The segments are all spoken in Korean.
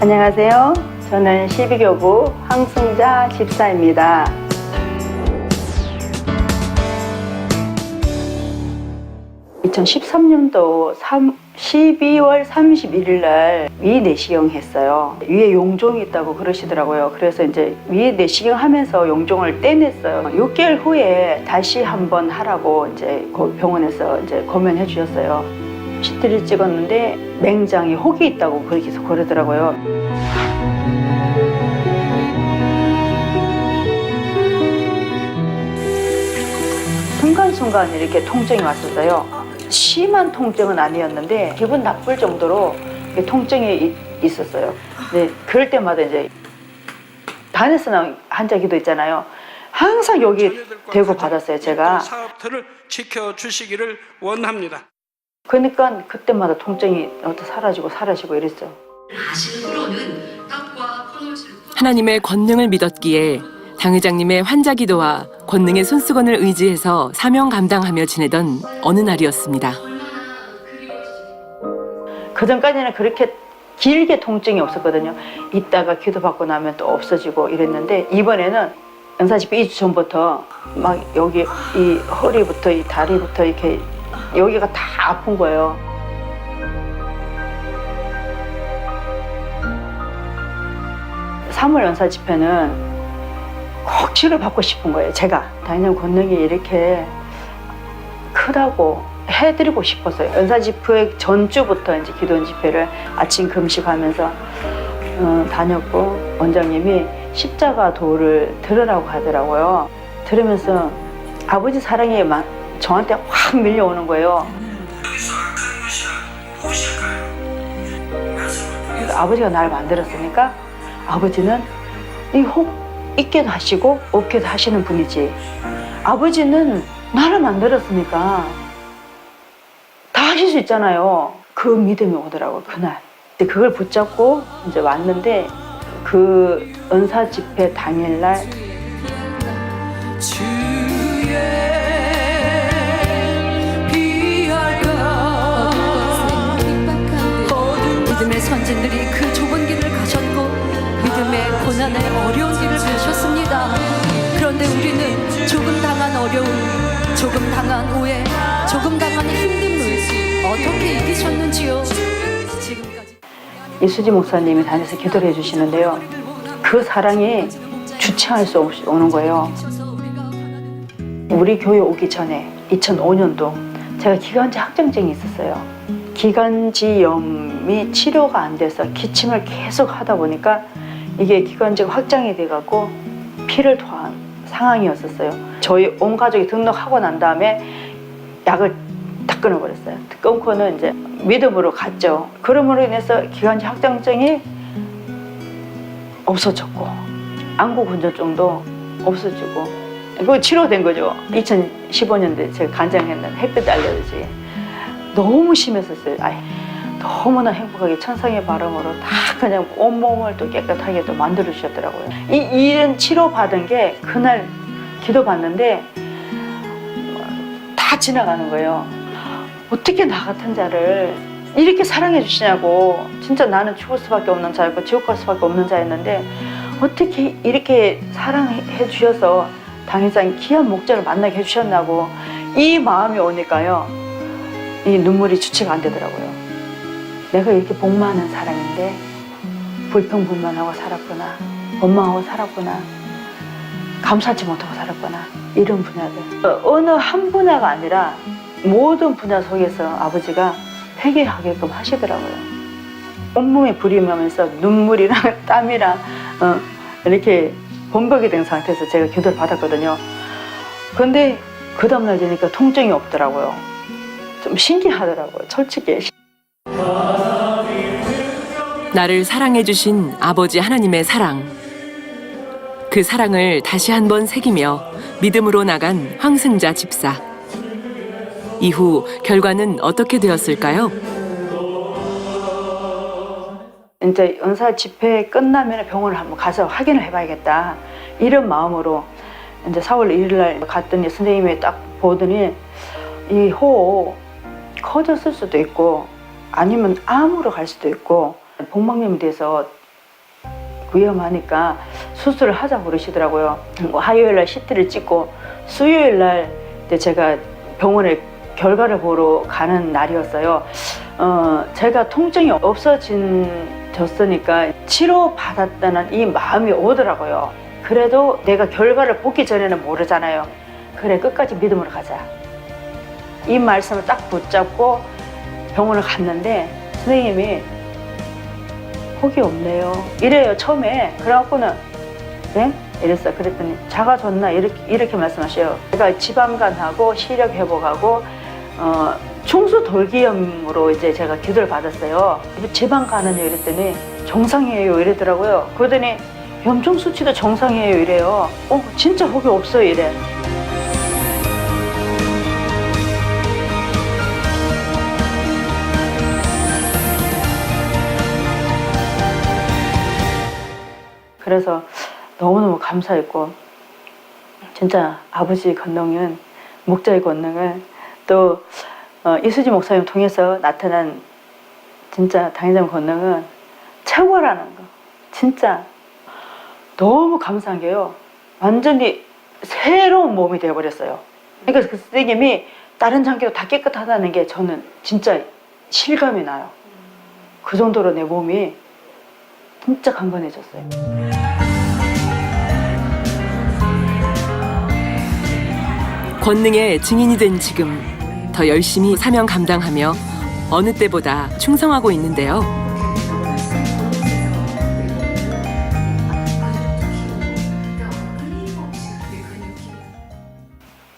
안녕하세요. 저는 12교구 황승자 집사입니다. (2013년도) 12월 31일 날 위 내시경 했어요. 위에 용종이 있다고 그러시더라고요. 그래서 이제 위 내시경 하면서 용종을 떼냈어요. 6개월 후에 다시 한번 하라고 이제 그 병원에서 이제 검연해 주셨어요. CT를 찍었는데 맹장에 혹이 있다고 계속 그러더라고요. 순간순간 이렇게 통증이 왔었어요. 심한 통증은 아니었는데 기분 나쁠 정도로 통증이 있었어요. 네, 그럴 때마다 이제 단에서 한자기도 있잖아요. 항상 여기 대고 받았어요, 제가. 사업들을 지켜주시기를 원합니다. 그러니까 그때마다 통증이 사라지고 이랬죠. 하나님의 권능을 믿었기에 당 회장님의 환자 기도와 권능의 손수건을 의지해서 사명 감당하며 지내던 어느 날이었습니다. 그전까지는 그렇게 길게 통증이 없었거든요. 이따가 기도받고 나면 또 없어지고 이랬는데 이번에는 연사집회 2주 전부터 막 여기 이 허리부터 이 다리부터 이렇게 여기가 다 아픈 거예요. (3월) 연사집회는 꼭 치료받고 싶은 거예요. 제가 당연히 권능이 이렇게 크다고 해드리고 싶었어요. 연사집회 전주부터 이제 기도원 집회를 아침 금식하면서 다녔고, 원장님이 십자가 도를 들으라고 하더라고요. 들으면서 아버지 사랑이 막 저한테 확 밀려오는 거예요. 그러니까 아버지가 나를 만들었으니까 아버지는 이 혹 있게도 하시고 없게도 하시는 분이지, 아버지는 나를 만들었으니까 다 하실 수 있잖아요. 그 믿음이 오더라고요, 그날. 그걸 붙잡고 이제 왔는데 그 은사 집회 당일날 믿음의 선진들이 그 좁은 길을 가셨고 믿음의 고난의 어려운 길을 가셨습니다. 그런데 우리는 조금 당한 어려움, 조금 당한 오해, 조금 당한 힘듦을 어떻게 이기셨는지요? 지금까지 이수지 목사님이 다녀서 기도를 해주시는데요. 그 사랑이 주체할 수 없이 오는 거예요. 우리 교회 오기 전에 2005년도 제가 기관지 확정증이 있었어요. 기관지염이 치료가 안 돼서 기침을 계속 하다 보니까 이게 기관지가 확장이 돼갖고 피를 토한 상황이었었어요. 저희 온 가족이 등록하고 난 다음에 약을 다 끊어버렸어요. 끊고는 이제 믿음으로 갔죠. 그러므로 인해서 기관지 확장증이 없어졌고 안구건조증도 없어지고 그거 치료된 거죠. 2015년도에 제가 간장했는 햇빛 알레르기 너무 심했었어요. 너무나 행복하게 천상의 바람으로 다 그냥 온몸을 또 깨끗하게 또 만들어 주셨더라고요. 이런 치료 받은 게 그날 기도 받는데 다 지나가는 거예요. 어떻게 나 같은 자를 이렇게 사랑해 주시냐고. 진짜 나는 죽을 수밖에 없는 자였고 지옥 갈 수밖에 없는 자였는데 어떻게 이렇게 사랑해 주셔서 당회장 귀한 목자를 만나게 해주셨나고, 이 마음이 오니까요 이 눈물이 주체가 안 되더라고요. 내가 이렇게 복 많은 사람인데 불평불만하고 살았구나, 원망하고 살았구나, 감사하지 못하고 살았구나, 이런 분야들. 어느 한 분야가 아니라 모든 분야 속에서 아버지가 회개하게끔 하시더라고요. 온몸에 불이 나면서 눈물이랑 땀이랑 이렇게 범벅이 된 상태에서 제가 기도를 받았거든요. 그런데 그 다음날 되니까 통증이 없더라고요. 좀 신기하더라고요, 솔직히. 나를 사랑해 주신 아버지 하나님의 사랑. 그 사랑을 다시 한번 새기며 믿음으로 나간 황승자 집사. 이후 결과는 어떻게 되었을까요? 이제 은사 집회 끝나면 병원을 한번 가서 확인을 해봐야겠다, 이런 마음으로 이제 4월 1일 날 갔더니 선생님이 딱 보더니 이 호 커졌을 수도 있고 아니면 암으로 갈 수도 있고 복막염에 대해서 위험하니까 수술을 하자고 그러시더라고요. 화요일 날 CT를 찍고 수요일 날 제가 병원에 결과를 보러 가는 날이었어요. 제가 통증이 없어졌으니까 치료받았다는 이 마음이 오더라고요. 그래도 내가 결과를 보기 전에는 모르잖아요. 그래, 끝까지 믿음으로 가자. 이 말씀을 딱 붙잡고 병원을 갔는데 선생님이 혹이 없네요. 이래요, 처음에. 그래갖고는, 네? 이랬어요. 그랬더니, 작아졌나? 이렇게 말씀하셔요. 제가 지방간하고 시력 회복하고, 충수 돌기염으로 이제 제가 기도를 받았어요. 지방간은요? 이랬더니, 정상이에요. 이러더라고요. 그러더니, 염증 수치도 정상이에요. 이래요. 진짜 혹이 없어요. 이래. 그래서 너무너무 감사했고, 진짜 아버지 권능은, 목자의 권능은 또 이수지 목사님 통해서 나타난 진짜 당회장 권능은 최고라는 거. 진짜 너무 감사한 게요. 완전히 새로운 몸이 되어버렸어요. 그러니까 그 선생님이 다른 장기도 다 깨끗하다는 게 저는 진짜 실감이 나요. 그 정도로 내 몸이 진짜 강건해졌어요. 권능의 증인이 된 지금 더 열심히 사명 감당하며 어느 때보다 충성하고 있는데요.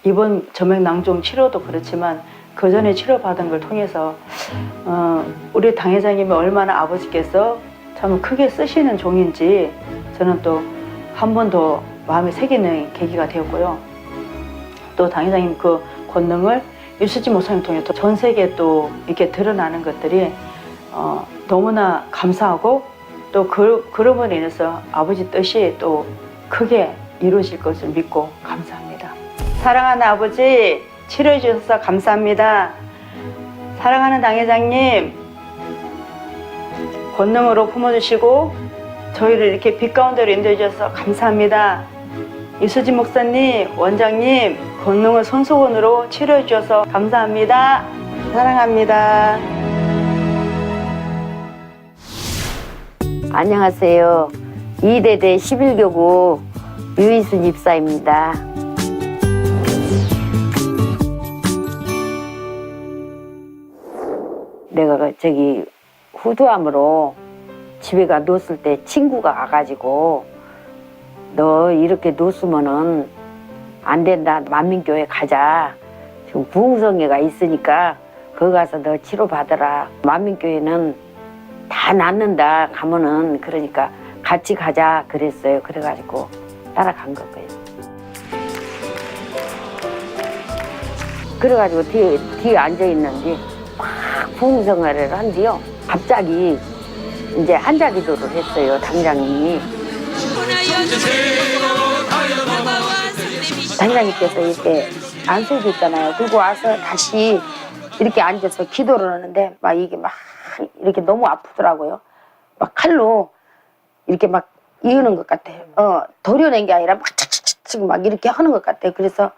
이번 점액낭종 치료도 그렇지만 그 전에 치료받은 걸 통해서 우리 당회장님이 얼마나 아버지께서 참 크게 쓰시는 종인지 저는 또 한 번 더 마음에 새기는 계기가 되었고요. 또 당회장님 그 권능을 이수지 목사님 통해 전 세계에 또 이렇게 드러나는 것들이 너무나 감사하고 또 그럼으로 인해서 아버지 뜻이 또 크게 이루어질 것을 믿고 감사합니다. 사랑하는 아버지, 치료해 주셔서 감사합니다. 사랑하는 당회장님, 권능으로 품어주시고 저희를 이렇게 빛 가운데로 인도해 주셔서 감사합니다. 이수지 목사님, 원장님, 권능을 손수건으로 치료해 주셔서 감사합니다. 사랑합니다. 안녕하세요. 2대대 11교구 유희순 집사입니다. 내가 저기 후두암으로 집에가 누웠을 때 친구가 와가지고 너 이렇게 누웠으면은 안 된다. 만민교회 가자. 지금 부흥성회가 있으니까 거기 가서 너 치료받아라. 만민교회는 다 낫는다. 가면은 그러니까 같이 가자 그랬어요. 그래가지고 따라간 거고요. 그래가지고 뒤에 앉아있는데 막 부흥성회를 한뒤요. 갑자기 이제 한자기도를 했어요. 당장님이. 당장님께서 이렇게 안수해 있잖아요. 그리고 와서 다시 이렇게 앉아서 기도를 하는데 막 이게 막 이렇게 너무 아프더라고요. 막 칼로 이렇게 막 이으는 것 같아요. 도려낸 게 아니라 막 착착착 막 이렇게 하는 것 같아요. 그래서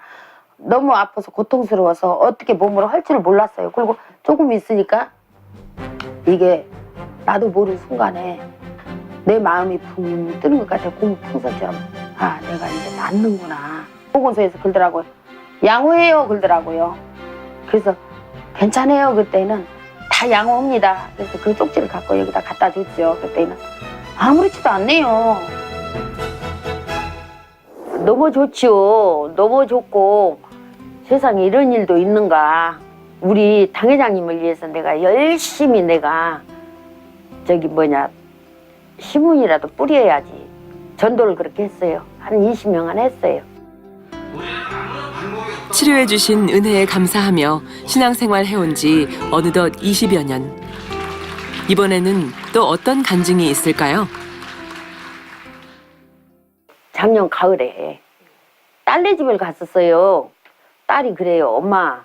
너무 아파서 고통스러워서 어떻게 몸으로 할 줄을 몰랐어요. 그리고 조금 있으니까 이게 나도 모르는 순간에 내 마음이 붕 뜨는 것 같아요. 공풍선처럼. 아, 내가 이제 낫는구나. 보건소에서 그러더라고요. 양호해요 그러더라고요. 그래서 괜찮아요. 그때는 다 양호합니다. 그래서 그 쪽지를 갖고 여기다 갖다 줬죠. 그때는 아무렇지도 않네요. 너무 좋지요. 너무 좋고 세상에 이런 일도 있는가. 우리 당회장님을 위해서 내가 열심히 내가 신문이라도 뿌려야지. 전도를 그렇게 했어요. 한 20명은 했어요. 치료해 주신 은혜에 감사하며 신앙생활 해온 지 어느덧 20여 년. 이번에는 또 어떤 간증이 있을까요? 작년 가을에 딸네 집을 갔었어요. 딸이 그래요. 엄마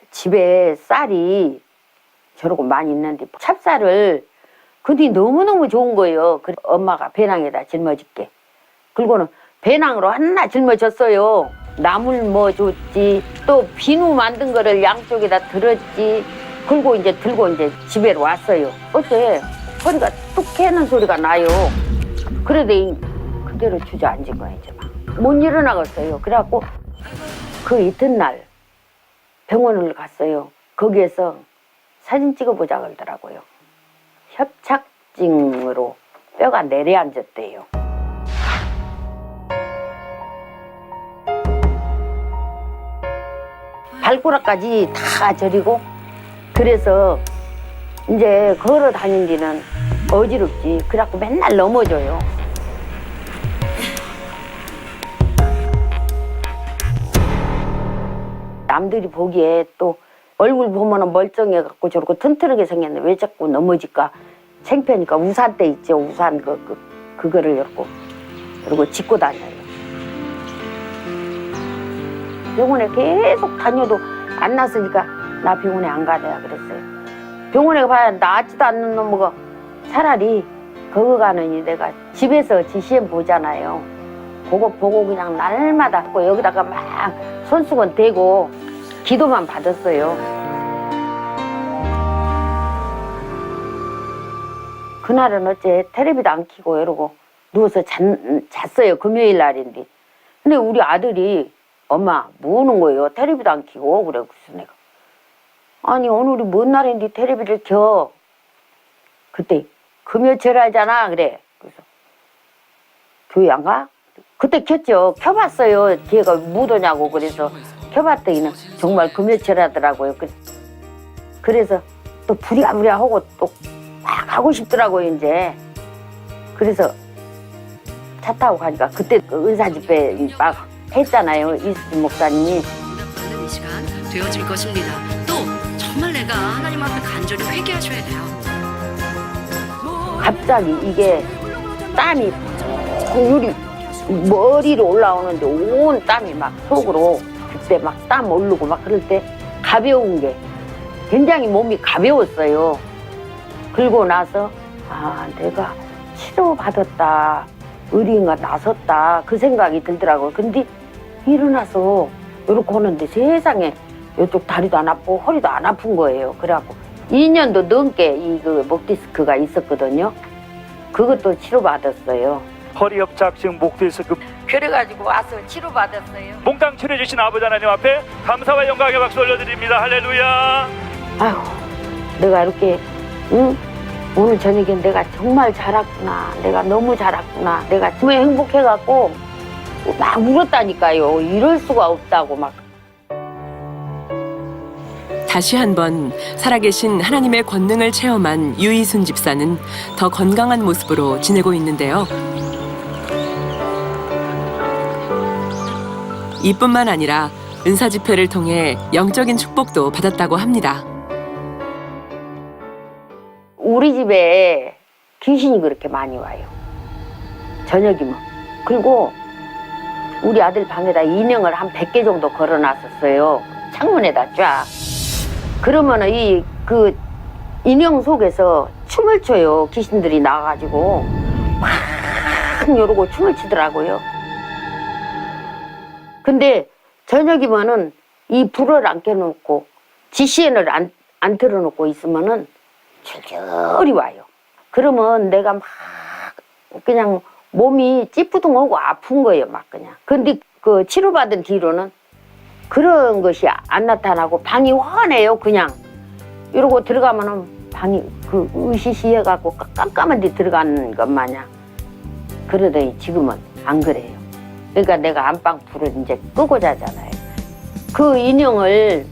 집에 쌀이 저러고 많이 있는데 찹쌀을 근데 너무너무 좋은 거예요. 엄마가 배낭에다 짊어질게. 그리고는 배낭으로 하나 짊어졌어요. 나물 뭐 줬지, 또 비누 만든 거를 양쪽에다 들었지. 그리고 이제 들고 이제 집에 왔어요. 어째 허리가 뚝 깨는 소리가 나요. 그래도 그대로 주저앉은 거예요. 이제 막 못 일어나겠어요. 그래갖고 그 이튿날 병원을 갔어요. 거기에서 사진 찍어보자 그러더라고요. 협착증으로 뼈가 내려앉았대요. 발가락까지 다 저리고, 그래서 이제 걸어 다니기는 어지럽지. 그래갖고 맨날 넘어져요. 남들이 보기에 또 얼굴 보면은 멀쩡해갖고 저렇게 튼튼하게 생겼는데 왜 자꾸 넘어질까 창피하니까 우산대 있죠. 우산 그거를 열고 그리고 짚고 다녀요. 병원에 계속 다녀도 안 났으니까 나 병원에 안 가자 그랬어요. 병원에 가야 나았지도 않는 놈이가 차라리 거기 가느니 내가 집에서 GCM 보잖아요. 그거 보고 그냥 날마다 여기다가 막 손수건 대고 기도만 받았어요. 그날은 어째 텔레비도 안 켜고 이러고 누워서 잤어요. 금요일 날인데. 근데 우리 아들이 엄마 뭐 하는 거예요? 텔레비도 안 켜고. 그래. 그래서 내가 아니 오늘이 뭔 날인데 텔레비를 켜. 그때 금요철 하잖아. 그래. 그래서 교회 안 가? 그때 켰죠. 켜봤어요. 걔가 못 오냐고. 그래서 켜봤더니 정말 금요철 하더라고요. 그래서 또 부랴부랴 하고 또 막 가고 싶더라고요. 이제. 그래서 차 타고 가니까 그때 은사 집회 막 했잖아요. 이수진 목사님이. 받는 이 시간 되어질 것입니다. 또 정말 내가 하나님 앞에 간절히 회개하셔야 돼요. 갑자기 이게 땀이 푹 머리로 올라오는데 온 땀이 막 속으로 그때 막 땀 오르고 막 그럴 때 가벼운 게 굉장히 몸이 가벼웠어요. 그러고 나서 아 내가 치료받았다. 의리인가 나섰다. 그 생각이 들더라고요. 근데 일어나서 이렇게 하는데 세상에 이쪽 다리도 안 아프고 허리도 안 아픈 거예요. 그래갖고 2년도 넘게 이 목 디스크가 있었거든요. 그것도 치료받았어요. 허리 협착증, 목 디스크. 그래가지고 와서 치료받았어요. 몽땅 치료해주신 아버지 하나님 앞에 감사와 영광의 박수 올려드립니다. 할렐루야. 아휴, 내가 이렇게 오늘 저녁에 내가 정말 자랐구나. 내가 너무 자랐구나. 내가 정말 행복해갖고 막 울었다니까요. 이럴 수가 없다고 막. 다시 한번 살아계신 하나님의 권능을 체험한 유이순 집사는 더 건강한 모습으로 지내고 있는데요. 이뿐만 아니라 은사 집회를 통해 영적인 축복도 받았다고 합니다. 우리 집에 귀신이 그렇게 많이 와요. 저녁이면. 그리고 우리 아들 방에다 인형을 한 100개 정도 걸어놨었어요. 창문에다 쫙. 그러면은 그 인형 속에서 춤을 춰요. 귀신들이 나와가지고 막 이러고 춤을 추더라고요. 근데 저녁이면은 이 불을 안 켜놓고 GCN을 안 틀어놓고 있으면은 줄줄이 와요. 그러면 내가 막 그냥 몸이 찌뿌둥하고 아픈 거예요. 막 그냥. 근데 그 치료받은 뒤로는 그런 것이 안 나타나고 방이 환해요. 그냥 이러고 들어가면은 방이 그 으시시해갖고 깜깜한 데 들어가는 것 마냥. 그러더니 지금은 안 그래요. 그러니까 내가 안방 불을 이제 끄고 자잖아요. 그 인형을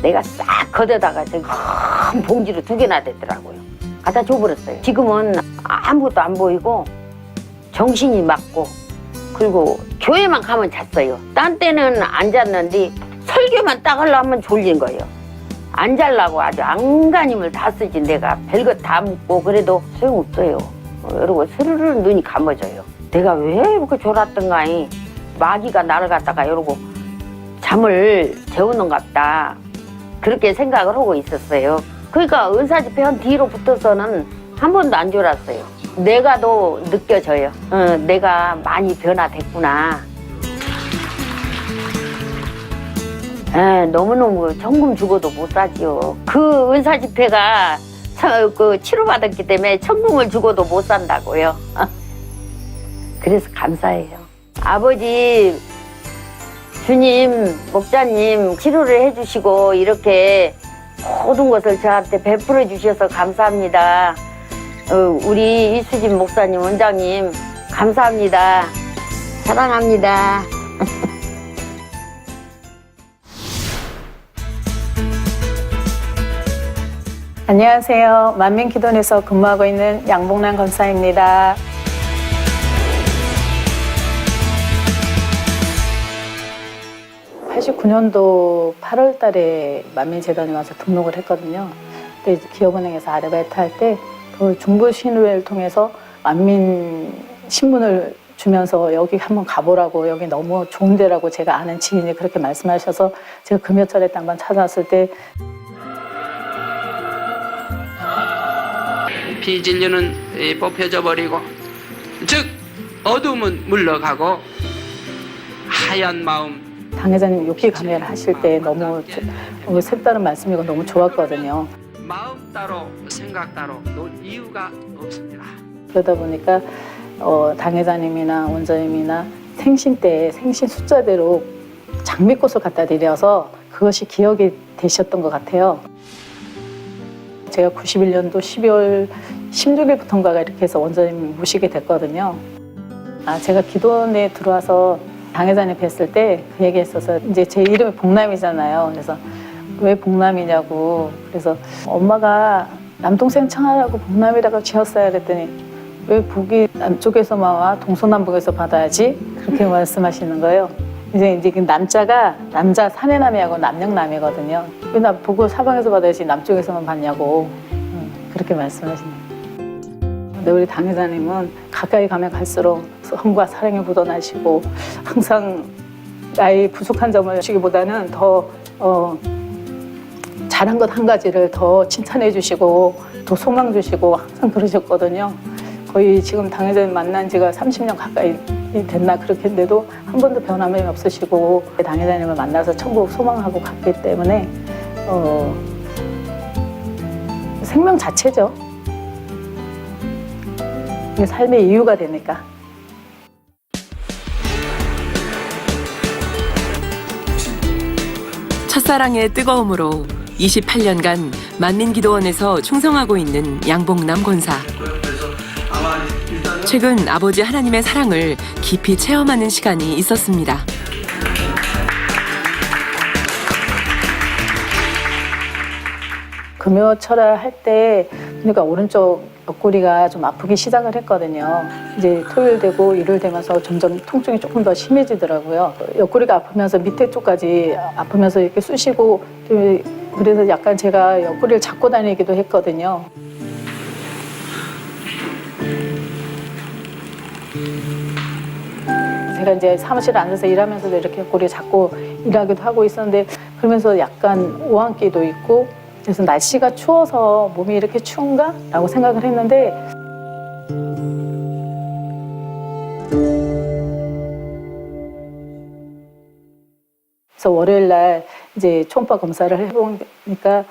내가 싹 걷어다가 저기 큰 봉지로 2개나 됐더라고요. 갖다 줘버렸어요. 지금은 아무것도 안 보이고 정신이 맑고 그리고 교회만 가면 잤어요. 딴 때는 안 잤는데 설교만 딱 하려면 졸린 거예요. 안 자려고 아주 안간힘을 다 쓰지. 내가 별것 다 묻고 그래도 소용없어요. 이러고 스르르 눈이 감아져요. 내가 왜 이렇게 졸았던가 이 마귀가 나를 갖다가 이러고 잠을 재우는갑다. 그렇게 생각을 하고 있었어요. 그러니까 은사집회 한 뒤로 붙어서는 한 번도 안 졸았어요. 내가 더 느껴져요. 내가 많이 변화됐구나. 너무너무 천금 주고도 못 사지요. 그 은사 집회가 그 치료받았기 때문에 천금을 주고도 못 산다고요. 그래서 감사해요. 아버지, 주님, 목자님 치료를 해주시고 이렇게 모든 것을 저한테 베풀어 주셔서 감사합니다. 우리 이수진 목사님, 원장님 감사합니다. 사랑합니다. 안녕하세요. 만민기도원에서 근무하고 있는 양봉란 권사입니다. (89년도) 8월 달에 만민재단에 와서 등록을 했거든요. 그때 기업은행에서 아르바이트 할 때 그 중부신의회를 통해서 만민 신문을 주면서 여기 한번 가보라고, 여기 너무 좋은 데라고 제가 아는 지인이 그렇게 말씀하셔서 제가 금요철에 한번 찾아왔을 때 비진리는 뽑혀져 버리고, 즉 어둠은 물러가고 하얀 마음. 당 회장님 욕기 감회를 하실 때 너무 색다른 말씀이고 너무 좋았거든요. 마음 따로 생각 따로 놀 이유가 없습니다. 그러다 보니까 당 회장님이나 원장님이나 생신 때 생신 숫자대로 장미꽃을 갖다 드려서 그것이 기억이 되셨던 것 같아요. 제가 91년도 12월 16일부터인가가 이렇게 해서 원장님 모시게 됐거든요. 제가 기도원에 들어와서 당 회장님 뵀을 때 그 얘기했어서, 이제 제 이름이 복남이잖아요. 그래서 왜 복남이냐고. 그래서 엄마가 남동생 청하라고 복남이라고 지었어요. 그랬더니 왜 복이 남쪽에서만 와? 동서남북에서 받아야지? 그렇게 말씀하시는 거예요. 이제 그 남자가 남자 사내남이하고 남녀남이거든요. 왜 나 복을 사방에서 받아야지 남쪽에서만 받냐고 그렇게 말씀하시는 거예요. 근데 우리 당 회장님은 가까이 가면 갈수록 선과 사랑이 묻어나시고, 항상 나의 부족한 점을 주기보다는 더 잘한 것 한 가지를 더 칭찬해 주시고 더 소망 주시고 항상 그러셨거든요. 거의 지금 당 회장님 만난 지가 30년 가까이 됐나 그렇게 했는데도 한 번도 변함이 없으시고, 당 회장님을 만나서 천국 소망하고 갔기 때문에 생명 자체죠. 이게 삶의 이유가 되니까. 첫사랑의 뜨거움으로 28년간 만민기도원에서 충성하고 있는 양봉남 권사. 최근 아버지 하나님의 사랑을 깊이 체험하는 시간이 있었습니다. 금요철야 할 때 그러니까 오른쪽 옆구리가 좀 아프기 시작을 했거든요. 이제 토요일 되고 일요일 되면서 점점 통증이 조금 더 심해지더라고요. 옆구리가 아프면서 밑에 쪽까지 아프면서 이렇게 쑤시고, 그래서 약간 제가 옆구리를 잡고 다니기도 했거든요. 제가 이제 사무실에 앉아서 일하면서도 이렇게 옆구리 잡고 일하기도 하고 있었는데, 그러면서 약간 오한기도 있고, 그래서 날씨가 추워서 몸이 이렇게 추운가? 라고 생각을 했는데, 그래서 월요일 날 이제 초음파 검사를 해보니까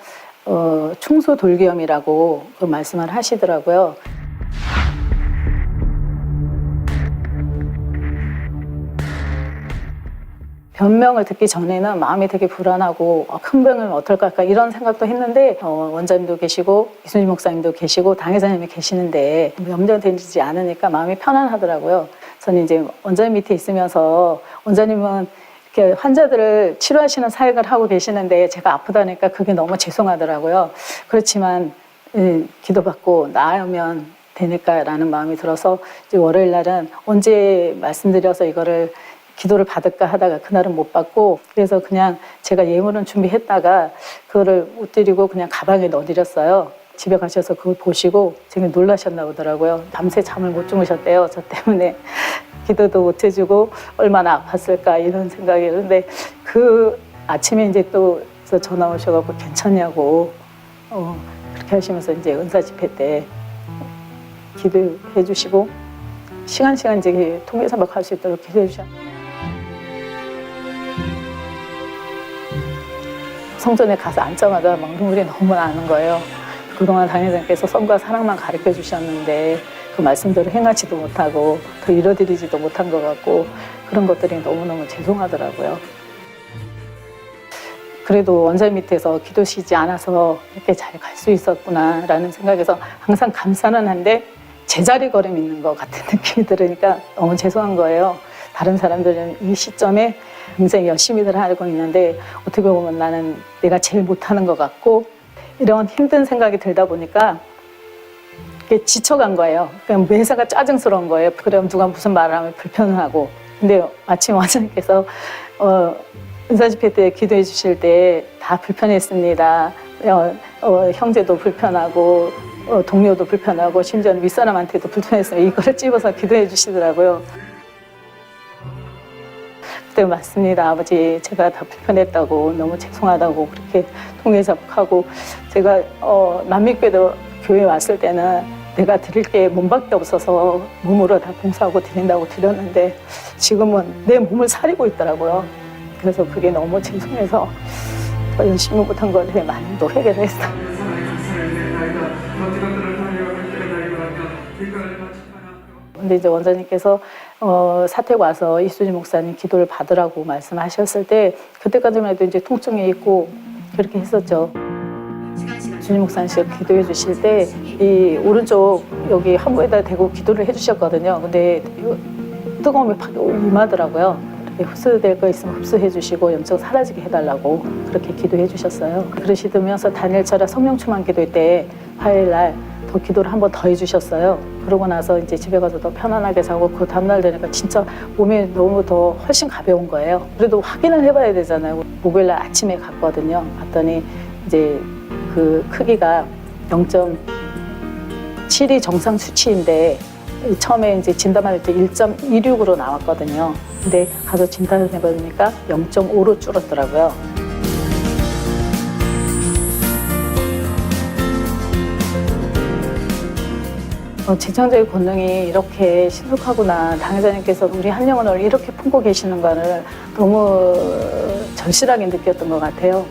충수 돌기염이라고 그 말씀을 하시더라고요. 변명을 듣기 전에는 마음이 되게 불안하고 큰 병을 어떨까 이런 생각도 했는데, 원장님도 계시고 이순진 목사님도 계시고 당 회장님이 계시는데 염려되지 않으니까 마음이 편안하더라고요. 저는 이제 원장님 밑에 있으면서, 원장님은 이렇게 환자들을 치료하시는 사역을 하고 계시는데 제가 아프다니까 그게 너무 죄송하더라고요. 그렇지만 기도받고 나으면 되니까라는 마음이 들어서 이제 월요일 날은 언제 말씀드려서 이거를 기도를 받을까 하다가 그날은 못 받고, 그래서 그냥 제가 예물은 준비했다가 그거를 못 드리고 그냥 가방에 넣어드렸어요. 집에 가셔서 그걸 보시고 되게 놀라셨나 보더라고요. 밤새 잠을 못 주무셨대요. 저 때문에 기도도 못 해주고 얼마나 아팠을까 이런 생각이. 그런데 그 아침에 이제 또 전화 오셔가지고 괜찮냐고 그렇게 하시면서 이제 은사 집회 때 기도해 주시고 시간 이제 통계사박할 수 있도록 기도해 주셨어요. 성전에 가서 앉자마자 막 눈물이 너무 나는 거예요. 그동안 당회장께서 썸과 사랑만 가르쳐 주셨는데 그 말씀대로 행하지도 못하고 더 이뤄드리지도 못한 것 같고 그런 것들이 너무너무 죄송하더라고요. 그래도 원장 밑에서 기도시지 않아서 이렇게 잘 갈 수 있었구나라는 생각에서 항상 감사는 한데 제자리 걸음 있는 것 같은 느낌이 들으니까 너무 죄송한 거예요. 다른 사람들은 이 시점에 굉장히 열심히들 하고 있는데 어떻게 보면 나는 내가 제일 못하는 것 같고 이런 힘든 생각이 들다 보니까 이게 지쳐간 거예요. 그냥 매사가 짜증스러운 거예요. 그럼 누가 무슨 말을 하면 불편하고. 근데 마침 원장님께서 은사 집회 때 기도해 주실 때 다 불편했습니다. 형제도 불편하고 동료도 불편하고 심지어는 윗사람한테도 불편했어요. 이거를 찝어서 기도해 주시더라고요. 그때 맞습니다. 아버지 제가 다 불편했다고 너무 죄송하다고 그렇게 통회사복하고 제가 만민교회도 교회 왔을 때는 내가 드릴 게 몸밖에 없어서 몸으로 다 봉사하고 드린다고 드렸는데 지금은 내 몸을 사리고 있더라고요. 그래서 그게 너무 죄송해서 더 열심히 못한 거에 대해 많이 또 회개를 했어요. 근데 이제 원장님께서 사택 와서 이수지 목사님 기도를 받으라고 말씀하셨을 때 그때까지만 해도 이제 통증이 있고 그렇게 했었죠. 주님 목사님께서 기도해 주실 때 이 오른쪽 여기 하부에다 대고 기도를 해주셨거든요. 근데 뜨거움이 팍 임하더라고요. 이렇게 흡수될 거 있으면 흡수해 주시고 염증 사라지게 해달라고 그렇게 기도해 주셨어요. 그러시면서 단일철야 성령 충만 기도회 때 화요일 날 더 기도를 한 번 더 해주셨어요. 그러고 나서 이제 집에 가서 더 편안하게 자고 그 다음날 되니까 진짜 몸이 너무 더 훨씬 가벼운 거예요. 그래도 확인을 해봐야 되잖아요. 목요일날 아침에 갔거든요. 봤더니 이제 그 크기가 0.7이 정상 수치인데 처음에 이제 진단할 때 1.26으로 나왔거든요. 근데 가서 진단을 해보니까 0.5로 줄었더라고요. 재정적인 권능이 이렇게 신속하구나. 당회장님께서 우리 한영원을 이렇게 품고 계시는 거를 너무 절실하게 느꼈던 것 같아요.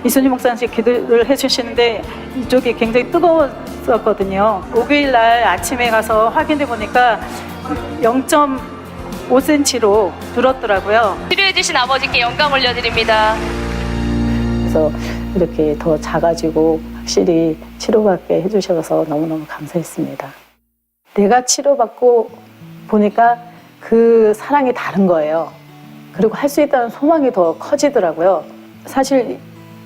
이순희 목사님 기도를 해주시는데 이쪽이 굉장히 뜨거웠었거든요. 목요일 날 아침에 가서 확인해 보니까 0.5cm로 줄었더라고요. 치료해 주신 아버지께 영광 올려드립니다. 그래서 이렇게 더 작아지고 확실히 치료받게 해주셔서 너무너무 감사했습니다. 내가 치료받고 보니까 그 사랑이 다른 거예요. 그리고 할 수 있다는 소망이 더 커지더라고요. 사실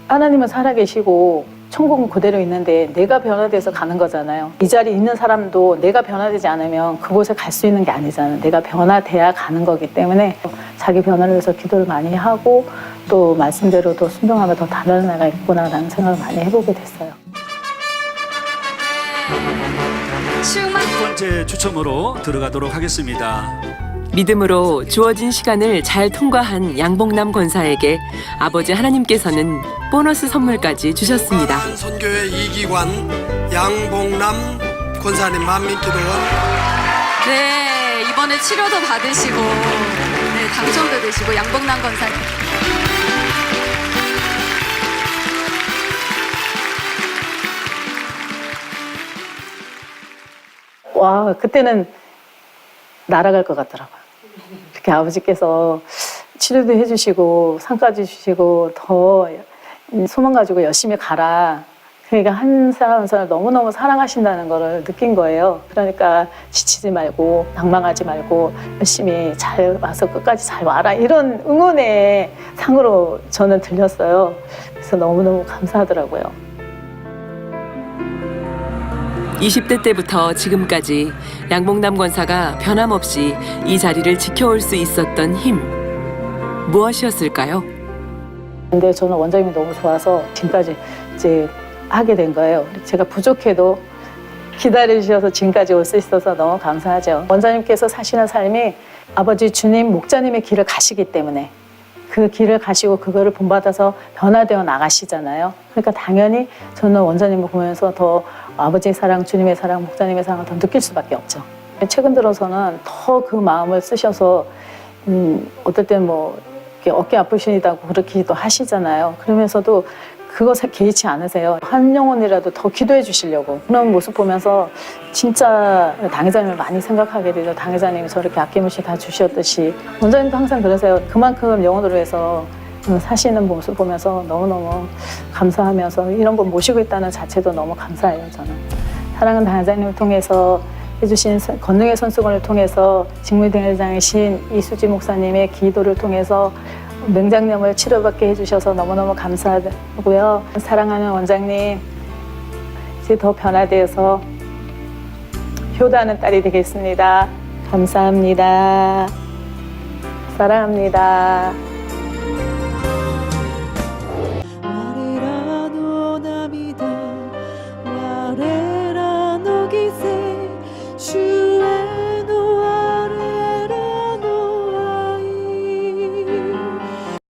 하나님은 살아계시고 천국은 그대로 있는데 내가 변화돼서 가는 거잖아요. 이 자리에 있는 사람도 내가 변화되지 않으면 그곳에 갈 수 있는 게 아니잖아요. 내가 변화돼야 가는 거기 때문에 자기 변화를 위해서 기도를 많이 하고 또 말씀대로 더 순종하면 더 다른 애가 있구나라는 생각을 많이 해보게 됐어요. 첫 번째 추첨으로 들어가도록 하겠습니다. 믿음으로 주어진 시간을 잘 통과한 양봉남 권사에게 아버지 하나님께서는 보너스 선물까지 주셨습니다. 선교회 2기관 양봉남 권사님 만민기도원. 네, 이번에 치료도 받으시고 네, 당첨도 되시고 양봉남 권사님. 와, 그때는 날아갈 것 같더라고요. 이렇게 아버지께서 치료도 해주시고 상까지 주시고 더 소망 가지고 열심히 가라. 그러니까 한 사람 한 사람 너무너무 사랑하신다는 거를 느낀 거예요. 그러니까 지치지 말고 낭망하지 말고 열심히 잘 와서 끝까지 잘 와라. 이런 응원의 상으로 저는 들렸어요. 그래서 너무너무 감사하더라고요. 20대 때부터 지금까지 양봉남 권사가 변함없이 이 자리를 지켜올 수 있었던 힘, 무엇이었을까요? 근데 저는 원장님이 너무 좋아서 지금까지 이제 하게 된 거예요. 제가 부족해도 기다려주셔서 지금까지 올 수 있어서 너무 감사하죠. 원장님께서 사시는 삶이 아버지 주님, 목자님의 길을 가시기 때문에 그 길을 가시고 그거를 본받아서 변화되어 나가시잖아요. 그러니까 당연히 저는 원장님을 보면서 더 아버지의 사랑, 주님의 사랑, 목사님의 사랑을 더 느낄 수밖에 없죠. 최근 들어서는 더 그 마음을 쓰셔서 어떨 땐 뭐 어깨 아프시다고 그렇게도 하시잖아요. 그러면서도 그것에 개의치 않으세요. 한 영혼이라도 더 기도해 주시려고. 그런 모습 보면서 진짜 당회자님을 많이 생각하게 되죠. 당회자님이 저렇게 아낌없이 다 주셨듯이. 원장님도 항상 그러세요. 그만큼 영혼으로 해서 사시는 모습 보면서 너무너무 감사하면서 이런 분 모시고 있다는 자체도 너무 감사해요, 저는. 사랑하는 당회자님을 통해서 해주신 권능의 손수건을 통해서 직무대회장이신 이수지 목사님의 기도를 통해서 맹장염을 치료받게 해주셔서 너무너무 감사하고요. 사랑하는 원장님, 이제 더 변화되어서 효도하는 딸이 되겠습니다. 감사합니다. 사랑합니다.